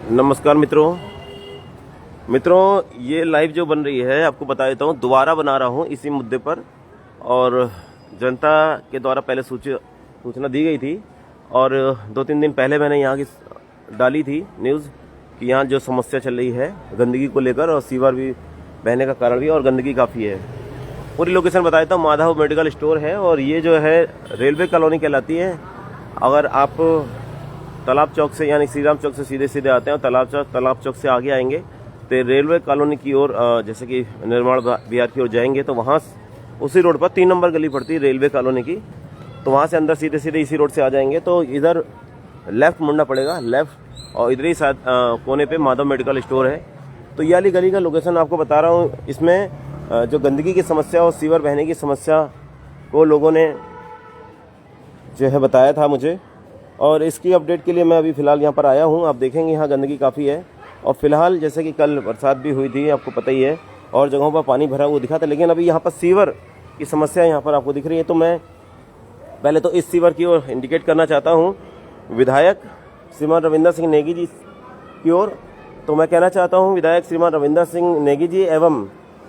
नमस्कार मित्रों, ये लाइव जो बन रही है आपको बता देता हूँ, दोबारा बना रहा हूँ इसी मुद्दे पर। और जनता के द्वारा पहले सूचना दी गई थी और 2-3 दिन पहले मैंने यहाँ की डाली थी न्यूज़ कि यहाँ जो समस्या चल रही है गंदगी को लेकर, और सीवर भी बहने का कारण भी, और गंदगी काफ़ी है। पूरी लोकेशन बता देता हूँ। माधव मेडिकल स्टोर है और ये जो है रेलवे कॉलोनी कहलाती है। अगर आप तालाब चौक से यानी श्री राम चौक से सीधे आते हैं और तालाब चौक से आगे आएंगे तो रेलवे कॉलोनी की ओर, जैसे कि निर्माण बिहार की ओर जाएंगे तो वहाँ उसी रोड पर 3 नंबर गली पड़ती है रेलवे कॉलोनी की। तो वहाँ से अंदर सीधे इसी रोड से आ जाएंगे तो इधर लेफ्ट मुड़ना पड़ेगा, लेफ्ट, और इधर ही साथ कोने पे माधव मेडिकल स्टोर है। तो ये वाली गली का लोकेशन आपको बता रहा हूँ। इसमें जो गंदगी की समस्या और सीवर बहने की समस्या को लोगों ने जो है बताया था मुझे, और इसकी अपडेट के लिए मैं अभी फ़िलहाल यहाँ पर आया हूँ। आप देखेंगे यहाँ गंदगी काफ़ी है, और फिलहाल जैसे कि कल बरसात भी हुई थी, आपको पता ही है, और जगहों पर पानी भरा हुआ दिखा था, लेकिन अभी यहाँ पर सीवर की समस्या यहाँ पर आपको दिख रही है। तो मैं पहले तो इस सीवर की ओर इंडिकेट करना चाहता हूँ विधायक श्रीमान रविंदर सिंह नेगी जी की ओर। तो मैं कहना चाहता हूँ विधायक श्रीमान रविंदर सिंह नेगी जी एवं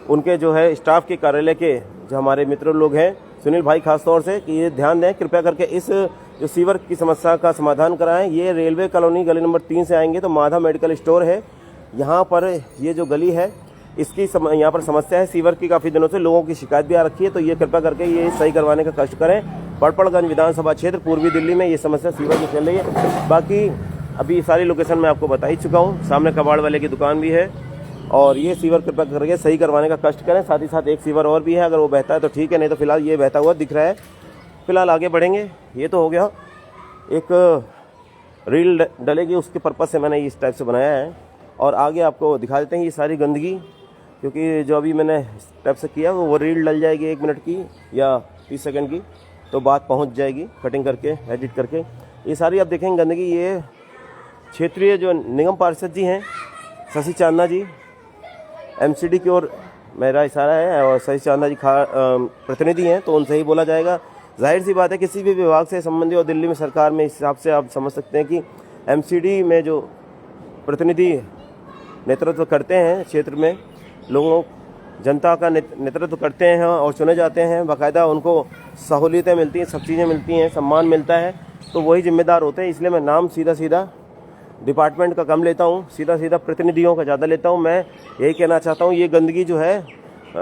उनके जो है स्टाफ के कार्यालय के जो हमारे मित्र लोग हैं, सुनील भाई खास तौर से, कि ये ध्यान दें कृपया करके इस जो सीवर की समस्या का समाधान कराएं। ये रेलवे कॉलोनी गली नंबर 3 से आएंगे तो माधव मेडिकल स्टोर है। यहाँ पर ये जो गली है इसकी यहाँ पर समस्या है सीवर की, काफ़ी दिनों से लोगों की शिकायत भी आ रखी है। तो ये कृपया करके ये सही करवाने का कष्ट करें। पड़पड़गंज विधानसभा क्षेत्र पूर्वी दिल्ली में ये समस्या सीवर की चल रही है। बाकी अभी सारी लोकेशन मैं आपको बता ही चुका हूँ। सामने कबाड़ वाले की दुकान भी है, और ये सीवर कृपया करके सही करवाने का कष्ट करें। साथ ही साथ एक सीवर और भी है, अगर वो बहता है तो ठीक है, नहीं तो फिलहाल ये बहता हुआ दिख रहा है। फिलहाल आगे बढ़ेंगे। ये तो हो गया, एक रील डलेगी उसके पर्पज़ से मैंने इस टाइप से बनाया है, और आगे आपको दिखा देते हैं ये सारी गंदगी, क्योंकि जो अभी मैंने इस टाइप से किया वो रील डल जाएगी 1 मिनट की या 30 सेकंड की, तो बात पहुंच जाएगी कटिंग करके, एडिट करके। ये सारी आप देखेंगे गंदगी। ये क्षेत्रीय जो निगम पार्षद जी हैं शशि चांदना जी, एमसीडी की ओर मेरा इशारा है, और शशि चांदना जी प्रतिनिधि हैं तो उनसे ही बोला जाएगा। जाहिर सी बात है किसी भी विभाग से संबंधित, और दिल्ली में सरकार में इस हिसाब से आप समझ सकते हैं कि एमसीडी में जो प्रतिनिधि नेतृत्व करते हैं क्षेत्र में, लोगों जनता का नेतृत्व करते हैं और चुने जाते हैं, बाकायदा उनको सहूलियतें मिलती हैं, सब चीज़ें मिलती हैं, सम्मान मिलता है, तो वही जिम्मेदार होते हैं। इसलिए मैं नाम सीधा डिपार्टमेंट का कम लेता हूँ, सीधा प्रतिनिधियों का ज़्यादा लेता हूँ। मैं यही कहना चाहता हूँ, ये गंदगी जो है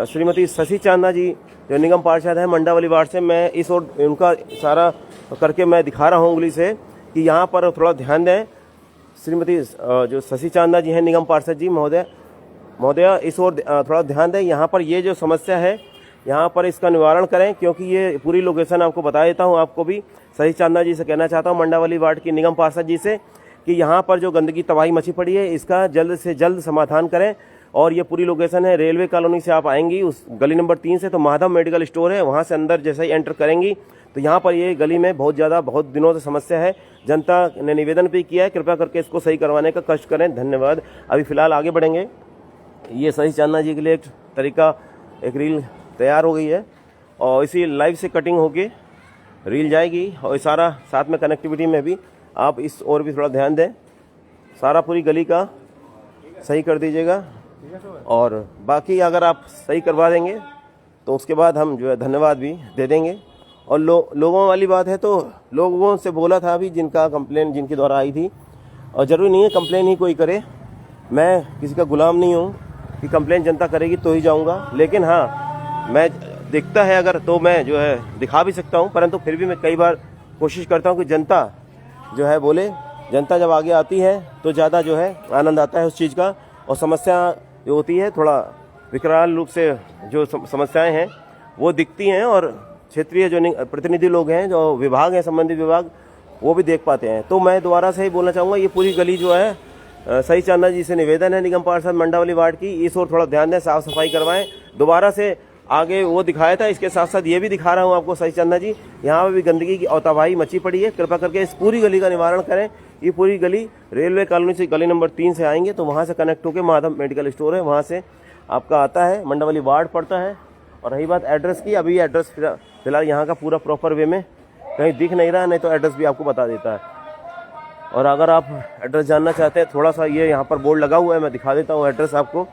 श्रीमती शशि चांदना जी जो निगम पार्षद है मंडावली वार्ड से, मैं इस ओर उनका इशारा करके मैं दिखा रहा हूँ उंगली से कि यहाँ पर थोड़ा ध्यान दें। श्रीमती जो शशि चांदना जी हैं निगम पार्षद जी महोदया, इस ओर थोड़ा ध्यान दें। यहाँ पर ये जो समस्या है यहाँ पर इसका निवारण करें, क्योंकि ये पूरी लोकेशन आपको बता देता हूँ। आपको भी शशि चांदना जी से कहना चाहता हूँ, मंडावली वार्ड की निगम पार्षद जी से, कि यहाँ पर जो गंदगी तबाही मची पड़ी है इसका जल्द से जल्द समाधान करें। और ये पूरी लोकेशन है रेलवे कॉलोनी से आप आएंगी उस गली नंबर 3 से तो माधव मेडिकल स्टोर है, वहाँ से अंदर जैसे ही एंटर करेंगी तो यहाँ पर ये गली में बहुत दिनों से समस्या है। जनता ने निवेदन भी किया है, कृपया करके इसको सही करवाने का कष्ट करें। धन्यवाद। अभी फिलहाल आगे बढ़ेंगे। ये शशि चांदना जी के लिए एक रील तैयार हो गई है, और इसी लाइव से कटिंग होके रील जाएगी, और सारा साथ में कनेक्टिविटी में भी आप इस और भी थोड़ा ध्यान दें। सारा पूरी गली का सही कर दीजिएगा, और बाकी अगर आप सही करवा देंगे तो उसके बाद हम जो है धन्यवाद भी दे देंगे। और लोगों वाली बात है तो लोगों से बोला था अभी जिनका कंप्लेन जिनके द्वारा आई थी, और ज़रूरी नहीं है कंप्लेन ही कोई करे, मैं किसी का गुलाम नहीं हूँ कि कंप्लेन जनता करेगी तो ही जाऊँगा। लेकिन हाँ, मैं दिखता है अगर तो मैं जो है दिखा भी सकता हूँ, परंतु फिर भी मैं कई बार कोशिश करता हूँ कि जनता जो है बोले। जनता जब आगे आती है तो ज़्यादा जो है आनंद आता है उस चीज़ का, और समस्या जो होती है थोड़ा विकराल रूप से जो समस्याएं हैं वो दिखती हैं, और क्षेत्रीय जो प्रतिनिधि लोग हैं, जो विभाग हैं, संबंधित विभाग, वो भी देख पाते हैं। तो मैं दोबारा से ही बोलना चाहूँगा, ये पूरी गली जो है शशि चांदना जी से निवेदन है निगम पार्षद मंडावली वार्ड की, इस ओर थोड़ा ध्यान दें, साफ सफाई करवाएं। दोबारा से आगे वो दिखाया था, इसके साथ साथ ये भी दिखा रहा हूँ आपको शशि चांदना जी, यहाँ पे भी गंदगी की तबाही मची पड़ी है। कृपया करके इस पूरी गली का निवारण करें। ये पूरी गली रेलवे कॉलोनी से गली नंबर 3 से आएंगे तो वहाँ से कनेक्ट होकर माधव मेडिकल स्टोर है, वहाँ से आपका आता है, मंडावली वार्ड पड़ता है। और रही बात एड्रेस की, अभी एड्रेस फिलहाल यहाँ का पूरा प्रॉपर वे में कहीं दिख नहीं रहा, नहीं तो एड्रेस भी आपको बता देता है। और अगर आप एड्रेस जानना चाहते हैं, थोड़ा सा ये यहाँ पर बोर्ड लगा हुआ है, मैं दिखा देता हूँ एड्रेस आपको।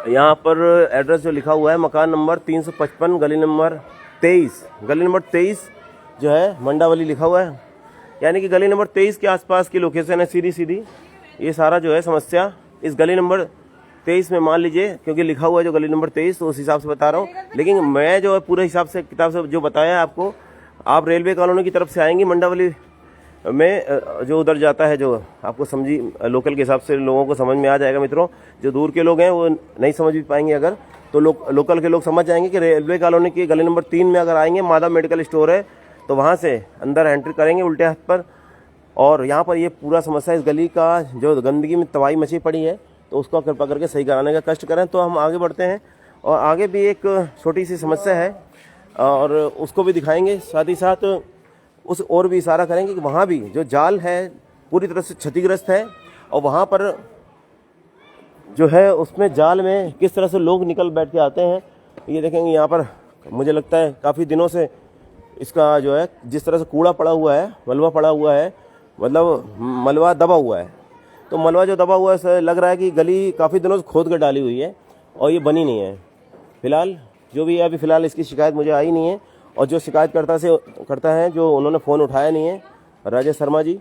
यहाँ पर एड्रेस जो लिखा हुआ है, मकान नंबर 355, गली नंबर 23 जो है मंडावली लिखा हुआ है। यानी कि गली नंबर 23 के आसपास की लोकेशन है सीधी। ये सारा जो है समस्या इस गली नंबर 23 में मान लीजिए, क्योंकि लिखा हुआ है जो गली नंबर 23, तो उस हिसाब से बता रहा हूँ। लेकिन मैं जो है पूरे हिसाब से किताब से जो बताया है आपको, आप रेलवे कॉलोनी की तरफ से आएंगी मंडावली में, जो उधर जाता है, जो आपको समझी लोकल के हिसाब से लोगों को समझ में आ जाएगा मित्रों। जो दूर के लोग हैं वो नहीं समझ भी पाएंगे, अगर तो लोकल के लोग समझ जाएंगे कि रेलवे कॉलोनी की गली नंबर 3 में अगर आएंगे, माधव मेडिकल स्टोर है, तो वहाँ से अंदर एंट्री करेंगे उल्टे हाथ पर। और यहाँ पर ये पूरा समस्या, इस गली का जो गंदगी में तबाही मची पड़ी है, तो उसको कृपा करके सही कराने का कष्ट करें। तो हम आगे बढ़ते हैं और आगे भी एक छोटी सी समस्या है और उसको भी दिखाएंगे, साथ ही साथ उस और भी इशारा करेंगे कि वहाँ भी जो जाल है पूरी तरह से क्षतिग्रस्त है, और वहाँ पर जो है उसमें जाल में किस तरह से लोग निकल बैठ के आते हैं, ये देखेंगे। यहाँ पर मुझे लगता है काफ़ी दिनों से इसका जो है जिस तरह से कूड़ा पड़ा हुआ है, मलबा पड़ा हुआ है, मतलब मलबा दबा हुआ है, तो मलबा जो दबा हुआ है लग रहा है कि गली काफ़ी दिनों से खोद कर डाली हुई है और ये बनी नहीं है। फिलहाल जो भी है, अभी फ़िलहाल इसकी शिकायत मुझे आई नहीं है, और जो शिकायत करता है जो उन्होंने फ़ोन उठाया नहीं है, राजेश शर्मा जी,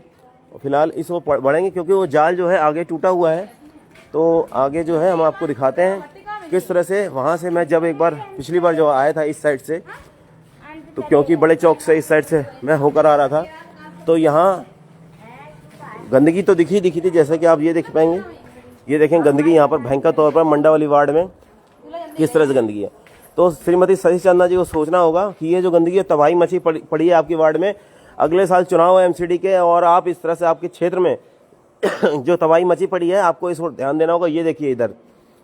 फिलहाल इस वो बढ़ेंगे, क्योंकि वो जाल जो है आगे टूटा हुआ है। तो आगे जो है हम आपको दिखाते हैं किस तरह से। वहाँ से मैं जब एक बार पिछली बार जो आया था इस साइड से, तो क्योंकि बड़े चौक से इस साइड से मैं होकर आ रहा था, तो यहाँ गंदगी तो दिखी थी, जैसे कि आप ये देख पाएंगे। ये देखें गंदगी यहाँ पर भयंकर तौर पर मंडावली वार्ड में किस तरह से गंदगी है। तो श्रीमती सतीश चंदा जी को सोचना होगा कि ये जो गंदगी है, तबाही मची पड़ी है आपकी वार्ड में। अगले साल चुनाव है एमसीडी के, और आप इस तरह से आपके क्षेत्र में जो तबाही मची पड़ी है, आपको इस पर ध्यान देना होगा। ये देखिए इधर,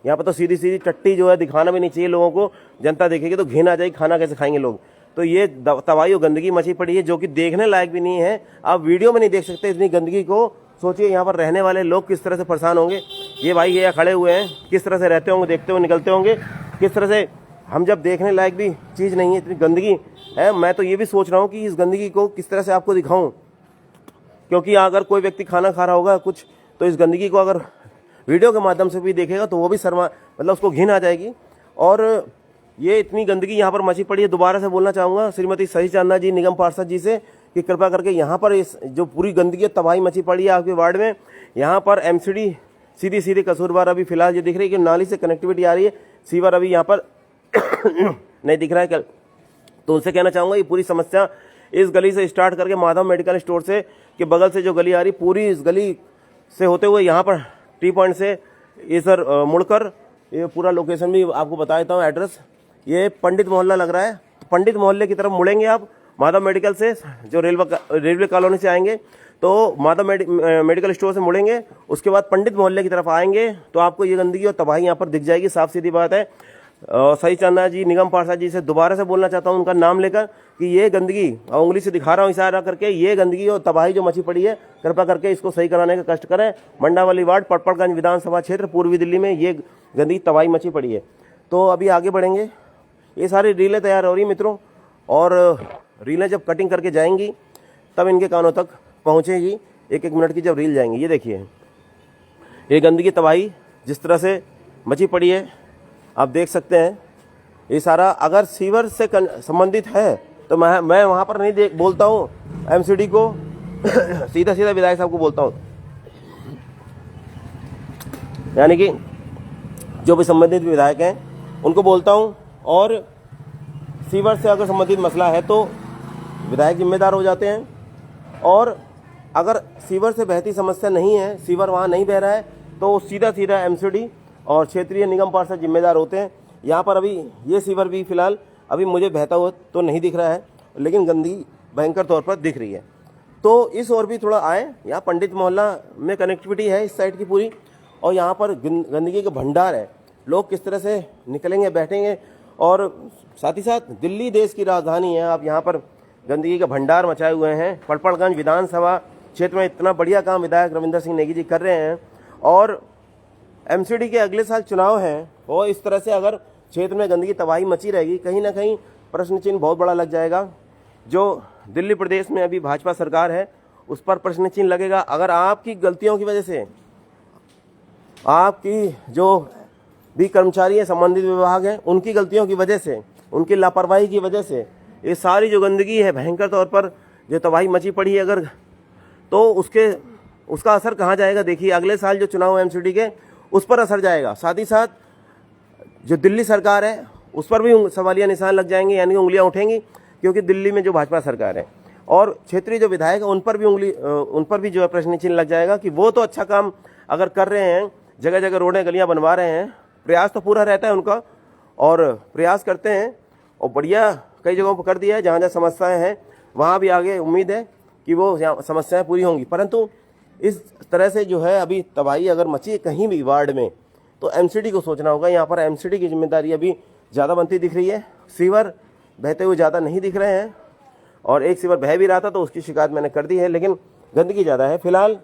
यहाँ पर तो सीधी टट्टी जो है दिखाना भी नहीं चाहिए लोगों को, जनता देखेगी तो घिन आ जाएगी, खाना कैसे खाएंगे लोग। तो ये तबाही और गंदगी मची पड़ी है, जो कि देखने लायक भी नहीं है। आप वीडियो में नहीं देख सकते इतनी गंदगी को। सोचिए यहाँ पर रहने वाले लोग किस तरह से परेशान होंगे। ये भाई ये खड़े हुए हैं, किस तरह से रहते होंगे, देखते हुए निकलते होंगे, किस तरह से। हम जब देखने लायक भी चीज़ नहीं है, इतनी गंदगी है। मैं तो ये भी सोच रहा हूँ कि इस गंदगी को किस तरह से आपको दिखाऊं, क्योंकि अगर कोई व्यक्ति खाना खा रहा होगा कुछ, तो इस गंदगी को अगर वीडियो के माध्यम से भी देखेगा तो वो भी मतलब उसको घिन आ जाएगी। और ये इतनी गंदगी यहाँ पर मची पड़ी है। दोबारा से बोलना चाहूँगा श्रीमती सतीश चंदा जी, निगम पार्षद जी से, कि कृपा करके यहाँ पर इस जो पूरी गंदगी तबाही मची पड़ी है आपके वार्ड में, यहाँ पर एमसीडी सीधी कसूरवार अभी फिलहाल ये दिख रही है कि नाली से कनेक्टिविटी आ रही है, सीवर अभी यहाँ पर नहीं दिख रहा है। तो उनसे कहना चाहूँगा ये पूरी समस्या इस गली से स्टार्ट करके माधव मेडिकल स्टोर से के बगल से जो गली आ रही, पूरी इस गली से होते हुए यहाँ पर टी पॉइंट से ये सर मुड़कर, ये पूरा लोकेशन भी आपको बता देता हूँ एड्रेस। ये पंडित मोहल्ला लग रहा है, तो पंडित मोहल्ले की तरफ मुड़ेंगे आप माधव मेडिकल से, जो रेलवे कॉलोनी से आएंगे, तो माधव मेडिकल स्टोर से मुड़ेंगे, उसके बाद पंडित मोहल्ले की तरफ आएंगे, तो आपको ये गंदगी और तबाही यहाँ पर दिख जाएगी, साफ सीधी बात है। सही चंदा जी, निगम पार्षद जी से दोबारा से बोलना चाहता हूँ उनका नाम लेकर, कि ये गंदगी, उंगली से दिखा रहा हूँ इशारा करके, ये गंदगी और तबाही जो मची पड़ी है, कृपा करके इसको सही कराने का कष्ट करें। मंडावली वार्ड, पटपड़गंज विधानसभा क्षेत्र, पूर्वी दिल्ली में ये गंदगी तबाही मची पड़ी है। तो अभी आगे बढ़ेंगे। ये सारी रीलें तैयार हो रही मित्रों, और रीलें जब कटिंग करके जाएंगी तब इनके कानों तक पहुँचेगी। एक मिनट की जब रील जाएंगी, ये देखिए ये गंदगी तबाही जिस तरह से मची पड़ी है, आप देख सकते हैं। ये सारा अगर सीवर से संबंधित है तो मैं वहाँ पर नहीं बोलता हूँ एमसीडी को, सीधा विधायक साहब को बोलता हूँ, यानी कि जो भी संबंधित विधायक हैं उनको बोलता हूँ। और सीवर से अगर संबंधित मसला है तो विधायक जिम्मेदार हो जाते हैं, और अगर सीवर से बहती समस्या नहीं है, सीवर वहाँ नहीं बह रहा है, तो सीधा एमसीडी और क्षेत्रीय निगम पार्षद जिम्मेदार होते हैं। यहाँ पर अभी ये सीवर भी फिलहाल अभी मुझे बहता हुआ तो नहीं दिख रहा है, लेकिन गंदगी भयंकर तौर पर दिख रही है। तो इस ओर भी थोड़ा आए, यहाँ पंडित मोहल्ला में कनेक्टिविटी है इस साइड की पूरी, और यहाँ पर गंदगी का भंडार है। लोग किस तरह से निकलेंगे, बैठेंगे, और साथ ही साथ दिल्ली देश की राजधानी है, आप यहाँ पर गंदगी का भंडार मचाए हुए हैं। पटपड़गंज विधानसभा क्षेत्र में इतना बढ़िया काम विधायक रविंदर सिंह नेगी जी कर रहे हैं, और एमसीडी के अगले साल चुनाव हैं, और इस तरह से अगर क्षेत्र में गंदगी तबाही मची रहेगी, कहीं ना कहीं प्रश्न चिन्ह बहुत बड़ा लग जाएगा। जो दिल्ली प्रदेश में अभी भाजपा सरकार है, उस पर प्रश्न चिन्ह लगेगा। अगर आपकी गलतियों की वजह से, आपकी जो भी कर्मचारी है, संबंधित विभाग है, उनकी गलतियों की वजह से, उनकी लापरवाही की वजह से ये सारी जो गंदगी है भयंकर तौर पर जो तबाही मची पड़ी है, अगर तो उसका असर कहाँ जाएगा? देखिए अगले साल जो चुनाव एमसीडी के, उस पर असर जाएगा। साथ ही साथ जो दिल्ली सरकार है उस पर भी सवालिया निशान लग जाएंगे, यानी उंगलियां उठेंगी, क्योंकि दिल्ली में जो भाजपा सरकार है और क्षेत्रीय जो विधायक है उन पर भी जो है प्रश्न चिन्ह लग जाएगा कि वो तो अच्छा काम अगर कर रहे हैं, जगह जगह रोडें गलियां बनवा रहे हैं, प्रयास तो पूरा रहता है उनका और प्रयास करते हैं और बढ़िया कई जगहों पर कर दिया है। जहाँ जहाँ समस्याएं हैं वहाँ भी आगे उम्मीद है कि वो समस्याएं पूरी होंगी। परंतु इस तरह से जो है अभी तबाही अगर मची है कहीं भी वार्ड में, तो एमसीडी को सोचना होगा। यहाँ पर एमसीडी की जिम्मेदारी अभी ज़्यादा बनती दिख रही है। सीवर बहते हुए ज़्यादा नहीं दिख रहे हैं और एक सीवर बह भी रहा था तो उसकी शिकायत मैंने कर दी है, लेकिन गंदगी ज़्यादा है। फिलहाल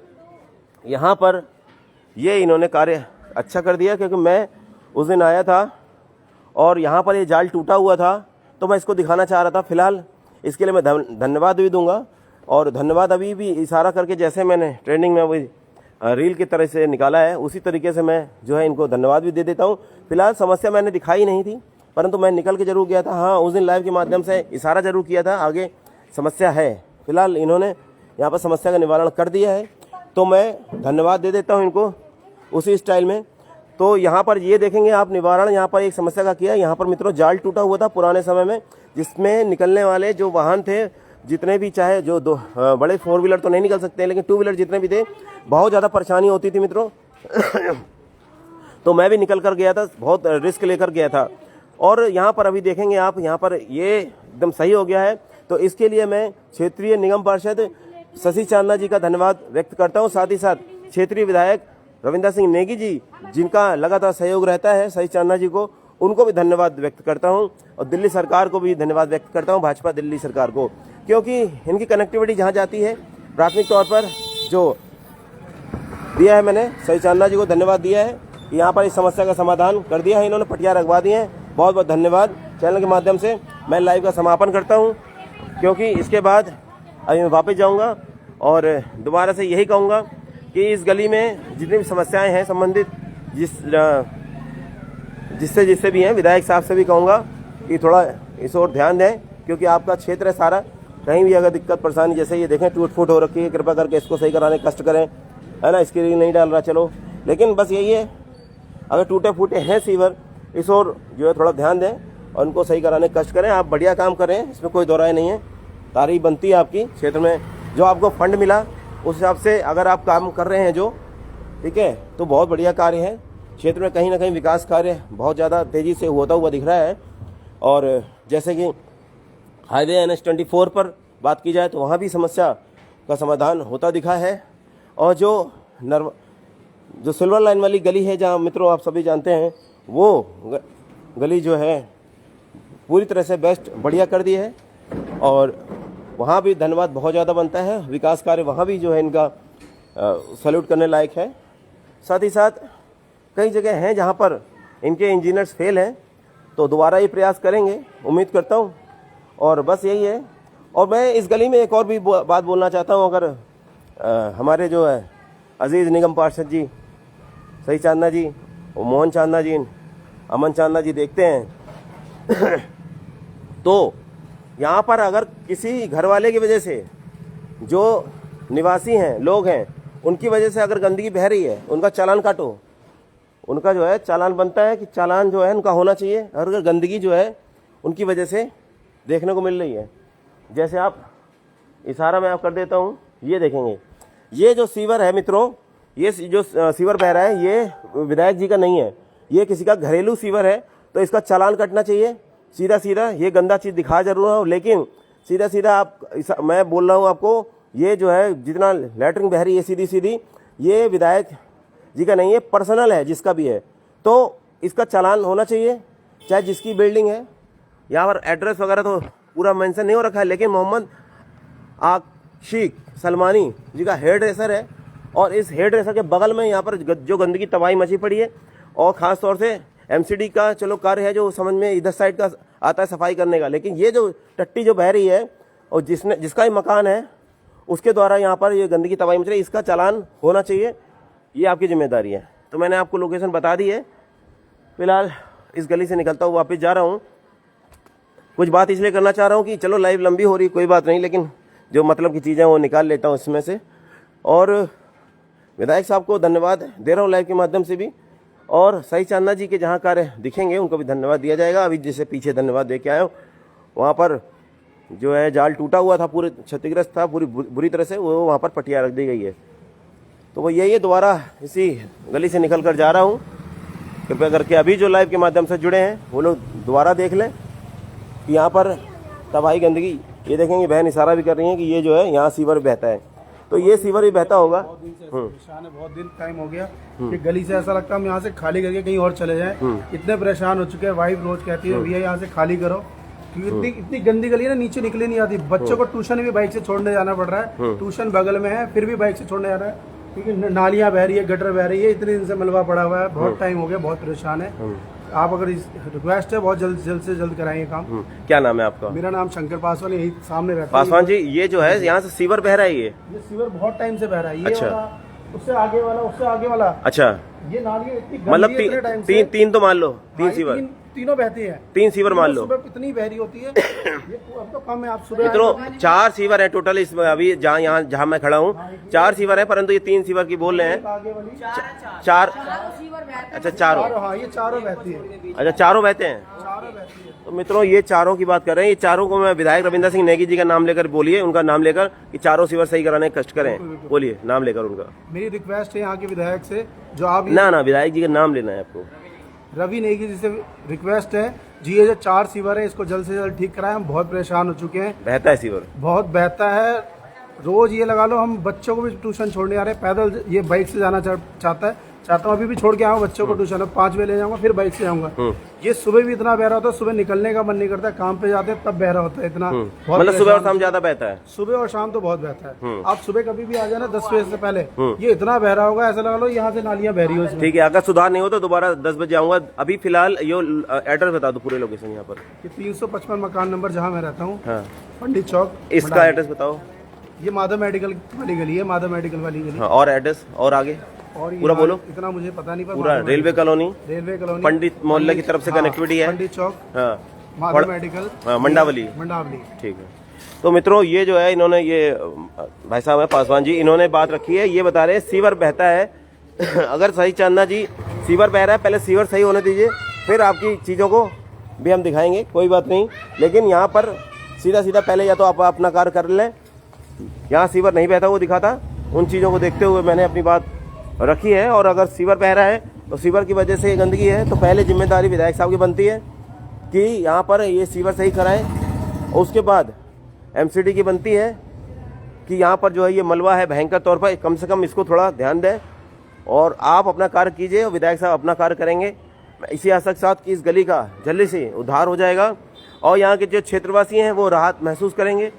यहाँ पर ये इन्होंने कार्य अच्छा कर दिया, क्योंकि मैं उस दिन आया था और यहाँ पर ये जाल टूटा हुआ था तो मैं इसको दिखाना चाह रहा था। फिलहाल इसके लिए मैं धन्यवाद भी दूंगा और धन्यवाद अभी भी इशारा करके, जैसे मैंने ट्रेंडिंग में वही रील की तरह से निकाला है उसी तरीके से मैं जो है इनको धन्यवाद भी दे देता हूँ। फिलहाल समस्या मैंने दिखाई नहीं थी, परंतु मैं निकल के जरूर गया था। हाँ, उस दिन लाइव के माध्यम से इशारा जरूर किया था, आगे समस्या है। फिलहाल इन्होंने यहाँ पर समस्या का निवारण कर दिया है, तो मैं धन्यवाद दे देता हूँ इनको उसी स्टाइल में। तो यहाँ पर ये देखेंगे आप निवारण यहाँ पर एक समस्या का किया। यहाँ पर मित्रों जाल टूटा हुआ था पुराने समय में, जिसमें निकलने वाले जो वाहन थे, जितने भी, चाहे जो बड़े 4 व्हीलर तो नहीं निकल सकते, लेकिन 2 व्हीलर जितने भी थे, बहुत ज़्यादा परेशानी होती थी मित्रों। तो मैं भी निकल कर गया था, बहुत रिस्क लेकर गया था। और यहाँ पर अभी देखेंगे आप, यहाँ पर ये एकदम सही हो गया है। तो इसके लिए मैं क्षेत्रीय निगम पार्षद शशि चांदना जी का धन्यवाद व्यक्त करता हूँ। साथ ही साथ क्षेत्रीय विधायक रविंदर सिंह नेगी जी, जिनका लगातार सहयोग रहता है, शशि चांदना जी को, उनको भी धन्यवाद व्यक्त करता हूं और दिल्ली सरकार को भी धन्यवाद व्यक्त करता हूं, भाजपा दिल्ली सरकार को, क्योंकि इनकी कनेक्टिविटी जहां जाती है प्राथमिक तौर पर जो दिया है, मैंने शशि चांदना जी को धन्यवाद दिया है। यहाँ पर इस समस्या का समाधान कर दिया है इन्होंने, पटिया रखवा दिए हैं। बहुत बहुत धन्यवाद। चैनल के माध्यम से मैं लाइव का समापन करता हूँ, क्योंकि इसके बाद अभी मैं वापस जाऊँगा और दोबारा से यही कहूँगा कि इस गली में जितनी भी समस्याएं हैं संबंधित जिससे भी हैं, विधायक साहब से भी कहूँगा कि थोड़ा इस ओर ध्यान दें, क्योंकि आपका क्षेत्र है सारा। कहीं भी अगर दिक्कत परेशानी, जैसे ये देखें टूट फूट हो रखी है, कृपा करके इसको सही कराने का कष्ट करें, है ना। इसकी रील नहीं डाल रहा, चलो, लेकिन बस यही है, अगर टूटे फूटे हैं सीवर, इस ओर जो है थोड़ा ध्यान दें और उनको सही कराने का कष्ट करें। आप बढ़िया काम कर रहे हैं, इसमें कोई दो राय नहीं है, तारीफ बनती है आपकी। क्षेत्र में जो आपको फंड मिला उस हिसाब से अगर आप काम कर रहे हैं जो, ठीक है, तो बहुत बढ़िया कार्य है। क्षेत्र में कहीं ना कहीं विकास कार्य बहुत ज़्यादा तेज़ी से होता हुआ दिख रहा है। और जैसे कि हाईवे NH-24 पर बात की जाए तो वहाँ भी समस्या का समाधान होता दिखा है। और जो सिल्वर लाइन वाली गली है, जहाँ मित्रों आप सभी जानते हैं, वो गली जो है पूरी तरह से बेस्ट बढ़िया कर दी है और वहाँ भी धन्यवाद बहुत ज़्यादा बनता है। विकास कार्य वहाँ भी जो है इनका सैल्यूट करने लायक है। साथ ही साथ कई जगह हैं जहाँ पर इनके इंजीनियर्स फेल हैं, तो दोबारा ये प्रयास करेंगे, उम्मीद करता हूँ। और बस यही है। और मैं इस गली में एक और भी बात बोलना चाहता हूँ। अगर हमारे जो है अजीज़ निगम पार्षद जी शशि चांदना जी, मोहन चांदना जी, अमन चांदना जी देखते हैं तो यहाँ पर अगर किसी घर वाले की वजह से, जो निवासी हैं, लोग हैं, उनकी वजह से अगर गंदगी बह रही है, उनका चालान काटो। उनका जो है चालान बनता है कि चालान जो है उनका होना चाहिए। अगर गंदगी जो है उनकी वजह से देखने को मिल रही है, जैसे आप इशारा मैं आप कर देता हूँ, ये देखेंगे, ये जो सीवर है मित्रों, ये जो सीवर बह रहा है, ये विधायक जी का नहीं है, ये किसी का घरेलू सीवर है। तो इसका चालान कटना चाहिए सीधा सीधा। ये गंदा चीज़ दिखा जरूर हो, लेकिन सीधा सीधा आप, मैं बोल रहा हूँ आपको, ये जो है जितना लैटरिन बह रही है सीधी सीधी, ये विधायक जी का नहीं है, पर्सनल है, जिसका भी है, तो इसका चालान होना चाहिए। चाहे जिसकी बिल्डिंग है, यहाँ पर एड्रेस वगैरह तो पूरा मेंशन नहीं हो रखा है, लेकिन मोहम्मद आशिक सलमानी जी का हेयर ड्रेसर है और इस हेयर ड्रेसर के बगल में यहाँ पर जो गंदगी तबाही मची पड़ी है, और ख़ास तौर से एमसीडी का चलो कार्य है जो समझ में इधर साइड का आता है सफाई करने का, लेकिन ये जो टट्टी जो बह रही है और जिसका ही मकान है उसके द्वारा यहाँ पर ये गंदगी तबाही मच रही है, इसका चालान होना चाहिए, ये आपकी जिम्मेदारी है। तो मैंने आपको लोकेशन बता दी है। फिलहाल इस गली से निकलता हूँ, वापस जा रहा हूँ। कुछ बात इसलिए करना चाह रहा हूँ कि चलो लाइव लंबी हो रही कोई बात नहीं, लेकिन जो मतलब की चीज़ें वो निकाल लेता हूँ इसमें से। और विधायक साहब को धन्यवाद दे रहा हूँ लाइव के माध्यम से भी, और सही चांदना जी के जहाँ कार्य दिखेंगे उनको भी धन्यवाद दिया जाएगा। अभी जैसे पीछे धन्यवाद दे के आया हूँ, वहाँ पर जो है जाल टूटा हुआ था, पूरे क्षतिग्रस्त था पूरी बुरी तरह से, वो वहाँ पर पटिया रख दी गई है। तो वो यही है, दोबारा इसी गली से निकल कर जा रहा हूँ। कृपया करके अभी जो लाइव के माध्यम से जुड़े हैं वो लोग दोबारा देख लें कि यहाँ पर तबाही गंदगी, ये देखेंगे बहन इशारा भी कर रही हैं कि ये जो है यहाँ सीवर बहता है, तो ये सीवर भी बहता होगा। बहुत दिन टाइम हो गया कि गली से ऐसा लगता है हम यहाँ से खाली करके कहीं और चले जाएं। इतने परेशान हो चुके हैं। वाइफ रोज कहती है भैया यहाँ से खाली करो, क्योंकि इतनी गंदी गली है ना, नीचे निकले नहीं आती। बच्चों को ट्यूशन भी बाइक से छोड़ने जाना पड़ रहा है, ट्यूशन बगल में है फिर भी बाइक से छोड़ने जाना है, क्योंकि नालियाँ बह रही है, गटर बह रही है, इतने दिन से मलबा पड़ा हुआ है। बहुत टाइम हो गया, बहुत परेशान है। आप अगर रिक्वेस्ट है बहुत जल्द से जल्द कराएंगे काम। क्या नाम है आपका? मेरा नाम शंकर पासवान, यही सामने रहता है। पासवान जी, ये जो है यहाँ से सीवर बह रहा है, ये सीवर बहुत टाइम से बह रहा है। ये अच्छा। वाला, उससे आगे वाला, उससे आगे वाला। अच्छा, ये नाली इतनी गंदी मतलब है, इतने टाइम से। तीन तो मान लो, तीन सीवर, तीनों बहती हैं। 3 सीवर मान लो। सुबह इतनी बहरी होती है। ये अब तो कम है, आप सुबह इतनो 4 सीवर है टोटल इसमें। अभी जहाँ मैं खड़ा हूँ 4 सीवर है, परंतु ये 3 सीवर की बोल रहे हैं। आगे वाली 4, अच्छा चारों, हाँ ये चारों बहती है। अच्छा चारों बहते हैं। चारों बहती है। तो मित्रों ये चारों की बात कर रहे हैं। ये चारों को मैं विधायक रविंद्र सिंह नेगी जी का नाम लेकर बोलिए, उनका नाम लेकर कि चारों सीवर सही कराने का कष्ट करें, बोलिए नाम लेकर उनका। मेरी रिक्वेस्ट है यहाँ के विधायक से, जो आप ना विधायक जी का नाम लेना है आपको। रवि नेगी जी से रिक्वेस्ट है जी, ये जो 4 सीवर है इसको जल्द से जल्द ठीक कराएं। हम बहुत परेशान हो चुके हैं। बहता है सीवर, बहुत बहता है। रोज ये लगा लो, हम बच्चों को भी ट्यूशन छोड़ने आ रहे हैं पैदल। ये बाइक से जाना चाहता हूँ, अभी भी छोड़ के आऊँ बच्चों को ट्यूशन। 5 बजे ले जाऊंगा, फिर बाइक से जाऊंगा। ये सुबह भी इतना बह रहा होता है, सुबह निकलने का मन नहीं करता, काम पे जाते तब बह रहा होता है इतना। मतलब सुबह और शाम ज्यादा बहता है? सुबह और शाम तो बहुत बहता है। आप सुबह कभी भी आ जाना 10 बजे से पहले, ये इतना बह रहा होगा, ऐसा लगा लो यहाँ से नालियाँ बह रही हो। ठीक है, अगर सुधार नहीं हो तो दोबारा 10 बजे आऊंगा। अभी फिलहाल ये एड्रेस बता दो, पूरे लोकेशन यहाँ पर। 355 मकान नंबर जहाँ मैं रहता हूँ, हाँ। पंडित चौक। इसका एड्रेस बताओ। ये माधव मेडिकल वाली गली है, माधव मेडिकल वाली गली। हाँ, और एड्रेस और आगे और पूरा बोलो। इतना मुझे पता नहीं, पूरा रेलवे कॉलोनी, पंडित मोहल्ले की तरफ से कनेक्टिविटी है। पंडित चौक, हाँ, माधव मेडिकल, मंडावली। ठीक है। तो मित्रों ये जो है, इन्होंने ये भाई साहब है पासवान जी, इन्होंने बात रखी है। ये बता रहे हैं सीवर बहता है। अगर सही चांदना जी सीवर बह रहा है, पहले सीवर सही होने दीजिए, फिर आपकी चीज़ों को भी हम दिखाएंगे, कोई बात नहीं। लेकिन यहाँ पर सीधा पहले या तो आप अपना कार्य कर लें। यहाँ सीवर नहीं बहता वो दिखाता, उन चीज़ों को देखते हुए मैंने अपनी बात रखी है। और अगर सीवर बह रहा है तो सीवर की वजह से ये गंदगी है, तो पहले जिम्मेदारी विधायक साहब की बनती है कि यहाँ पर ये सीवर सही कराएं। और उसके बाद एमसीडी की बनती है कि यहाँ पर जो है ये मलबा है भयंकर तौर पर, कम से कम इसको थोड़ा ध्यान दें। और आप अपना कार्य कीजिए और विधायक साहब अपना कार्य करेंगे। इसी आशा के साथ कि इस गली का जल्दी से उद्धार हो जाएगा और यहाँ के जो क्षेत्रवासी हैं वो राहत महसूस करेंगे।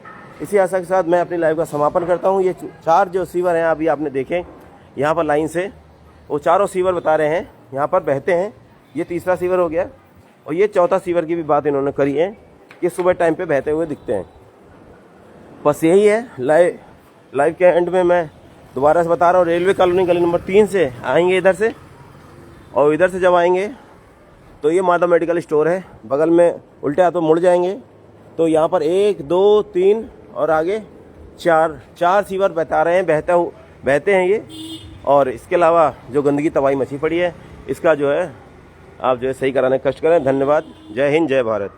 इसी आशा के साथ मैं अपनी लाइव का समापन करता हूँ। ये 4 जो सीवर हैं अभी आपने देखे यहाँ पर लाइन से, वो चारों सीवर बता रहे हैं यहाँ पर बहते हैं। ये तीसरा सीवर हो गया और ये चौथा सीवर की भी बात इन्होंने करी है कि सुबह टाइम पे बहते हुए दिखते हैं। बस यही है। लाइव के एंड में मैं दोबारा से बता रहा हूँ, रेलवे कॉलोनी गली नंबर 3 से आएंगे इधर से, और इधर से जब आएंगे तो ये माधव मेडिकल स्टोर है, बगल में उल्टे हाथों मुड़ जाएंगे तो यहाँ पर 1 2 3 और आगे 4 सीवर बता रहे हैं बहते हैं ये। और इसके अलावा जो गंदगी तबाही मची पड़ी है, इसका जो है आप जो है सही कराने का कष्ट करें। धन्यवाद। जय हिंद, जय भारत।